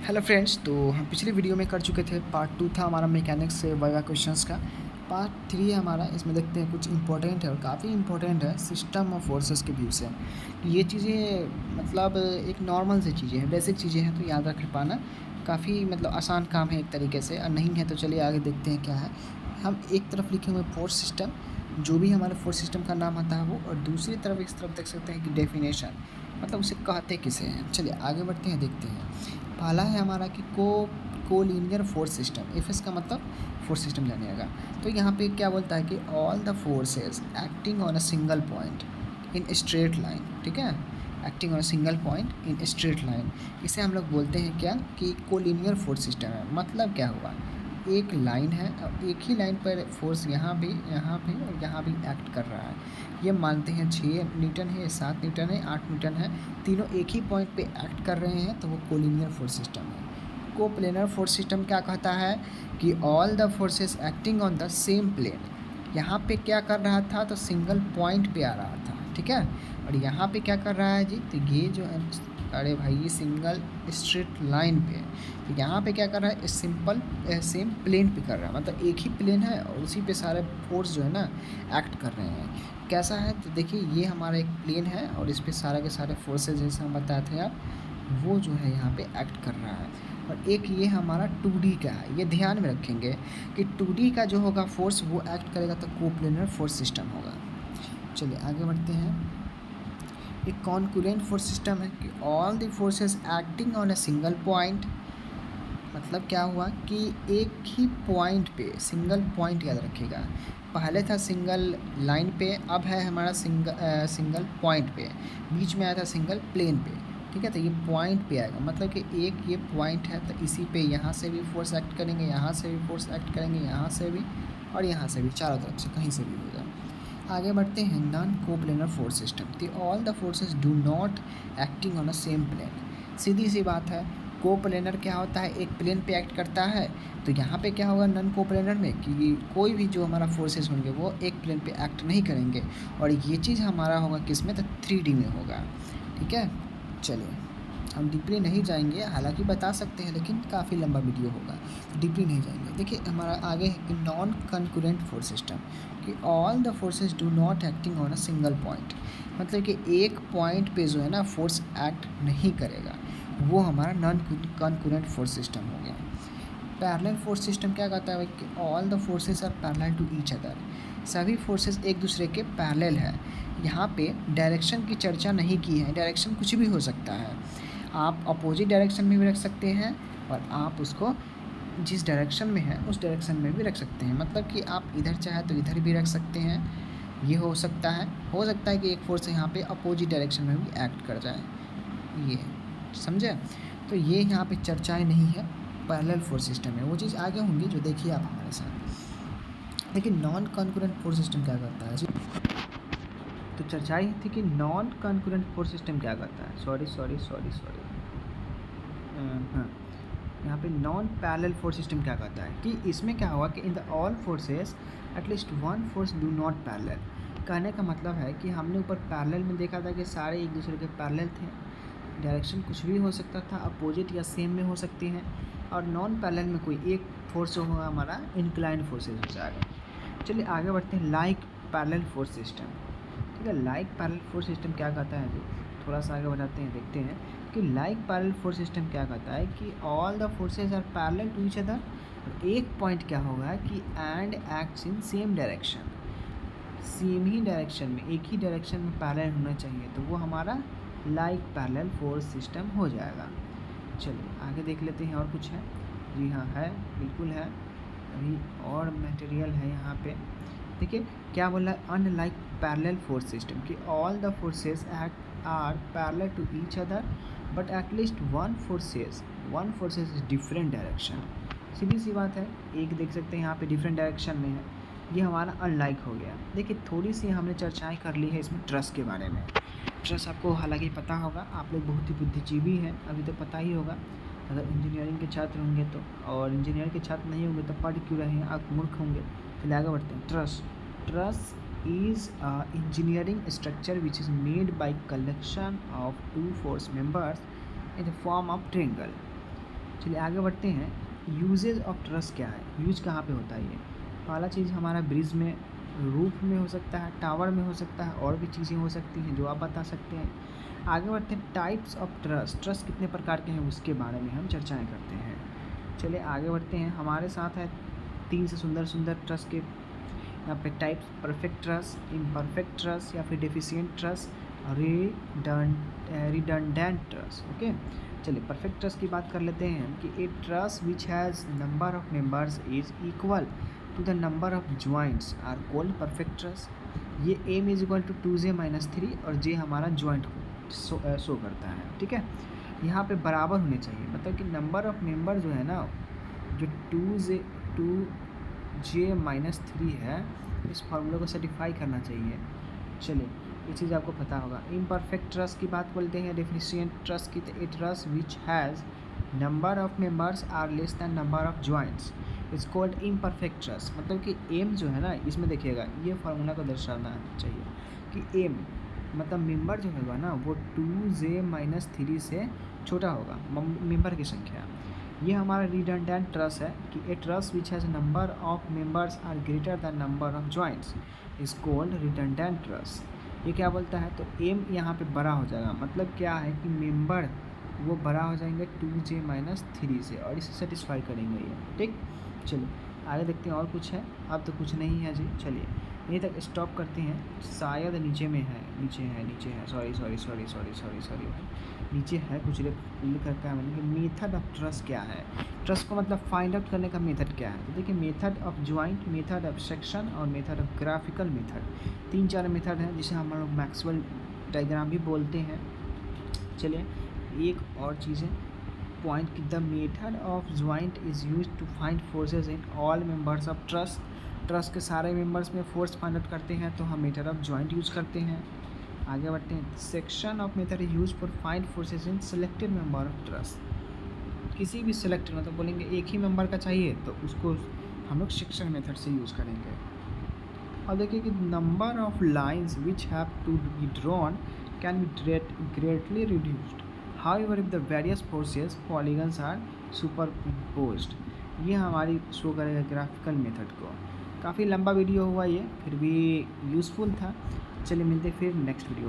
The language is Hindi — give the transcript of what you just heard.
हेलो फ्रेंड्स, तो हम पिछली वीडियो में कर चुके थे। पार्ट 2 था हमारा मैकेनिक्स से वाइवा क्वेश्चंस का। पार्ट 3 है हमारा। इसमें देखते हैं कुछ इंपॉर्टेंट है और काफ़ी इंपॉर्टेंट है सिस्टम ऑफ फोर्सेस के व्यू से। ये चीज़ें मतलब एक नॉर्मल सी चीज़ें हैं, बेसिक चीज़ें हैं, तो याद रख पाना काफ़ी मतलब आसान काम है एक तरीके से। और नहीं है तो चलिए आगे देखते हैं क्या है। हम एक तरफ लिखे हुए फोर्स सिस्टम, जो भी हमारे फोर्स सिस्टम का नाम आता है वो, और दूसरी तरफ इस तरफ देख सकते हैं कि डेफिनेशन, मतलब उसे कहते किसे हैं। चलिए आगे बढ़ते हैं, देखते हैं। पहला है हमारा कि कोलिनियर फोर्स सिस्टम। एफ का मतलब फोर्स सिस्टम जानिएगा। तो यहाँ पे क्या बोलता है कि all the forces acting on a single point in straight line. ठीक है, acting on a single point in straight line, इसे हम लोग बोलते हैं क्या कि कोलिनियर फोर्स सिस्टम है। मतलब क्या हुआ, एक लाइन है और एक ही लाइन पर फोर्स यहाँ भी और यहाँ भी एक्ट कर रहा है। ये मानते हैं 6 न्यूटन है, 7 न्यूटन है, 8 न्यूटन है, तीनों एक ही पॉइंट पे एक्ट कर रहे हैं, तो वो कोलिनियर फोर्स सिस्टम है। कोप्लेनर फोर्स सिस्टम क्या कहता है कि all the forces acting on the same plane. यहाँ पे क्या कर रहा था, तो सिंगल पॉइंट पे आ रहा था। ठीक है, और यहाँ पे क्या कर रहा है जी, तो ये जो है, अरे भाई ये सिंगल स्ट्रेट लाइन पे है। तो यहाँ पे क्या कर रहा है, सिंपल सेम प्लेन पे कर रहा है, मतलब एक ही प्लेन है और उसी पे सारे फोर्स जो है ना एक्ट कर रहे हैं। कैसा है, तो देखिए ये हमारा एक प्लेन है और इस पे सारे के सारे फोर्सेज जैसे हम बताए थे आप, वो जो है यहाँ पे एक्ट कर रहा है। और एक ये हमारा 2D का है, ये ध्यान में रखेंगे कि 2D का जो होगा फोर्स वो एक्ट करेगा तो कोप्लेनर फोर्स सिस्टम होगा। चलिए आगे बढ़ते हैं। एक कॉन्करेंट फोर्स सिस्टम है कि all the forces acting on a single point. मतलब क्या हुआ कि एक ही पॉइंट पे, सिंगल पॉइंट याद रखिएगा, पहले था सिंगल लाइन पे, अब है हमारा सिंगल पॉइंट पे, बीच में आया था सिंगल प्लेन पे। ठीक है, तो ये पॉइंट पे आएगा, मतलब कि एक ये पॉइंट है तो इसी पे यहाँ से भी फोर्स एक्ट करेंगे, यहाँ से भी फोर्स एक्ट करेंगे, यहाँ से भी और यहाँ से भी, चारों तरफ से कहीं से भी होगा। आगे बढ़ते हैं। Non coplanar force system, the all the forces do not acting on a same plane. सीधी सी बात है, कोप्लेनर क्या होता है, एक प्लेन पे एक्ट करता है। तो यहाँ पे क्या होगा नॉन कोप्लेनर में कि कोई भी जो हमारा फोर्सेस होंगे वो एक प्लेन पे एक्ट नहीं करेंगे। और ये चीज़ हमारा होगा किसमें, तो 3D में होगा। ठीक है, चलिए हम डीपली नहीं जाएंगे, हालांकि बता सकते हैं लेकिन काफ़ी लंबा वीडियो होगा, डीपली नहीं जाएंगे। देखिए हमारा आगे है कि नॉन कंकरेंट फोर्स सिस्टम, कि all the forces do not acting on a single point. मतलब कि एक पॉइंट पे जो है ना फोर्स एक्ट नहीं करेगा, वो हमारा नॉन कंकरेंट फोर्स सिस्टम हो गया। पैरेलल फोर्स सिस्टम क्या कहता है कि all the forces are parallel to each other. सभी फोर्सेस एक दूसरे के पैरेलल है। यहाँ पे डायरेक्शन की चर्चा नहीं की है, डायरेक्शन कुछ भी हो सकता है। आप अपोजिट डायरेक्शन में भी रख सकते हैं और आप उसको जिस डायरेक्शन में है उस डायरेक्शन में भी रख सकते हैं। मतलब कि आप इधर चाहे तो इधर भी रख सकते हैं, ये हो सकता है कि एक फोर्स यहाँ पे अपोजिट डायरेक्शन में भी एक्ट कर जाए, ये समझे। तो ये यहाँ पे चर्चाएं नहीं है, पैरेलल फोर्स सिस्टम है, वो चीज़ आगे होंगी जो देखिए आप हमारे साथ। लेकिन नॉन कॉन्करेंट फोर्स सिस्टम क्या करता है जी, तो चर्चाएं थी कि नॉन कॉन्करेंट फोर्स सिस्टम क्या करता है। सॉरी हाँ, यहाँ पे नॉन पैरेलल फोर्स सिस्टम क्या कहता है कि इसमें क्या हुआ कि in the all forces at least one force do not parallel. कहने का मतलब है कि हमने ऊपर पैरेलल में देखा था कि सारे एक दूसरे के पैरेलल थे, डायरेक्शन कुछ भी हो सकता था, अपोजिट या सेम में हो सकती हैं। और नॉन पैरेलल में कोई एक फोर्स जो होगा हमारा इंक्लाइंड फोर्सेज हो जाएगा। चलिए आगे बढ़ते हैं। लाइक पैरेलल फोर्स सिस्टम, ठीक है, लाइक पैरेलल फोर्स सिस्टम क्या कहता है जी, थोड़ा सा आगे बढ़ाते हैं, देखते हैं कि लाइक पैरेलल फोर्स सिस्टम क्या कहता है कि all the forces are parallel to each other. एक पॉइंट क्या होगा कि and acts in same direction, same ही डायरेक्शन में, एक ही डायरेक्शन में पैरेलल होना चाहिए, तो वो हमारा लाइक पैरेलल फोर्स सिस्टम हो जाएगा। चलिए आगे देख लेते हैं और कुछ है। जी हाँ है, बिल्कुल है, अभी और मटेरियल है यहाँ पे। देखिए क्या बोल रहा है, अनलाइक पैरेलल फोर्स सिस्टम कि all the forces act are parallel to each other but at least one forces is different direction. सीधी सी बात है, एक देख सकते हैं यहाँ पे डिफरेंट डायरेक्शन में है, ये हमारा अनलाइक हो गया। देखिए थोड़ी सी हमने चर्चाएं कर ली है इसमें ट्रस के बारे में। ट्रस आपको हालांकि पता होगा, आप लोग बहुत ही बुद्धिजीवी हैं, अभी तो पता ही होगा अगर इंजीनियरिंग के छात्र होंगे तो, और इंजीनियरिंग के छात्र नहीं होंगे तो पढ़ क्यों रहे हैं, आप मूर्ख होंगे। चलिए आगे बढ़ते हैं। Truss is a engineering structure which is made by collection of two force members in the form of triangle। चलिए आगे बढ़ते हैं। यूजेज ऑफ ट्रस्ट क्या है, यूज कहाँ पे होता है ये। पहला चीज़ हमारा ब्रिज में, रूफ में हो सकता है, टावर में हो सकता है, और भी चीज़ें हो सकती हैं जो आप बता सकते हैं। आगे बढ़ते हैं टाइप्स ऑफ ट्रस्ट, ट्रस्ट कितने प्रकार के हैं उसके बारे में हम चर्चाएँ करते हैं। चलिए आगे बढ़ते हैं। हमारे साथ है 3 से सुंदर सुंदर ट्रस्ट के यहाँ पे types: perfect truss, imperfect truss या फिर deficient truss, redundant truss. Okay, चलिए परफेक्ट ट्रस्ट की बात कर लेते हैं कि a truss which has number of members is equal to the number of joints are called perfect truss. ये M is equal to 2j-3 और जे हमारा ज्वाइंट को शो करता है। ठीक है, यहाँ पे बराबर होने चाहिए, मतलब कि नंबर ऑफ मेंबर जो है ना, जो 2j-3 है, इस फार्मूले को सेटिफाई करना चाहिए। चलिए ये चीज़ आपको पता होगा। इम्परफेक्ट ट्रस्ट की बात बोलते हैं, डेफिशिएंट ट्रस्ट की, a truss which has number of members are less than number of joints is called imperfect truss. मतलब कि एम जो है ना, इसमें देखिएगा ये फार्मूला को दर्शाना चाहिए कि एम मतलब मेंबर जो होगा ना वो 2j-3 से छोटा होगा, मेंबर की संख्या। ये हमारा रिडंडेंट ट्रस्ट है कि a truss which has number of members are greater than number of joints is called redundant truss. ये क्या बोलता है, तो एम यहाँ पे बड़ा हो जाएगा, मतलब क्या है कि मेंबर वो बड़ा हो जाएंगे 2j-3 से, और इसे सेटिस्फाई करेंगे ये। ठीक, चलिए आगे देखते हैं और कुछ है। अब तो कुछ नहीं है जी, चलिए यहीं तक स्टॉप करते हैं। शायद नीचे में है, नीचे है, सॉरी नीचे है कुछ लिख रखा है मैंने कि मेथड ऑफ ट्रस्ट क्या है। ट्रस्ट को मतलब फाइंड आउट करने का मेथड क्या है। तो देखिए method of joint, method of section और method of graphical method, 3-4 method हैं जिसे हम लोग मैक्सवेल डायग्राम भी बोलते हैं। चलिए एक और चीज़ है पॉइंट कि the method of joint is use to find forces in all members of truss. Truss के सारे मेंबर्स में फोर्स फाइंड आउट करते हैं तो हम मेथड ऑफ ज्वाइंट यूज़ करते हैं। आगे बढ़ते हैं। Section of method is use for find forces in selected member of trust. किसी भी सिलेक्टेड मतलब बोलेंगे एक ही मेंबर का चाहिए तो उसको हम लोग सेक्शन मेथड से यूज़ करेंगे। और देखिए कि number of lines which have to be drawn can be greatly reduced however if the various forces polygons are superposed. ये हमारी शो करेगा ग्राफिकल मेथड को। काफ़ी लंबा वीडियो हुआ ये, फिर भी यूज़फुल था। चलिए मिलते फिर नेक्स्ट वीडियो में।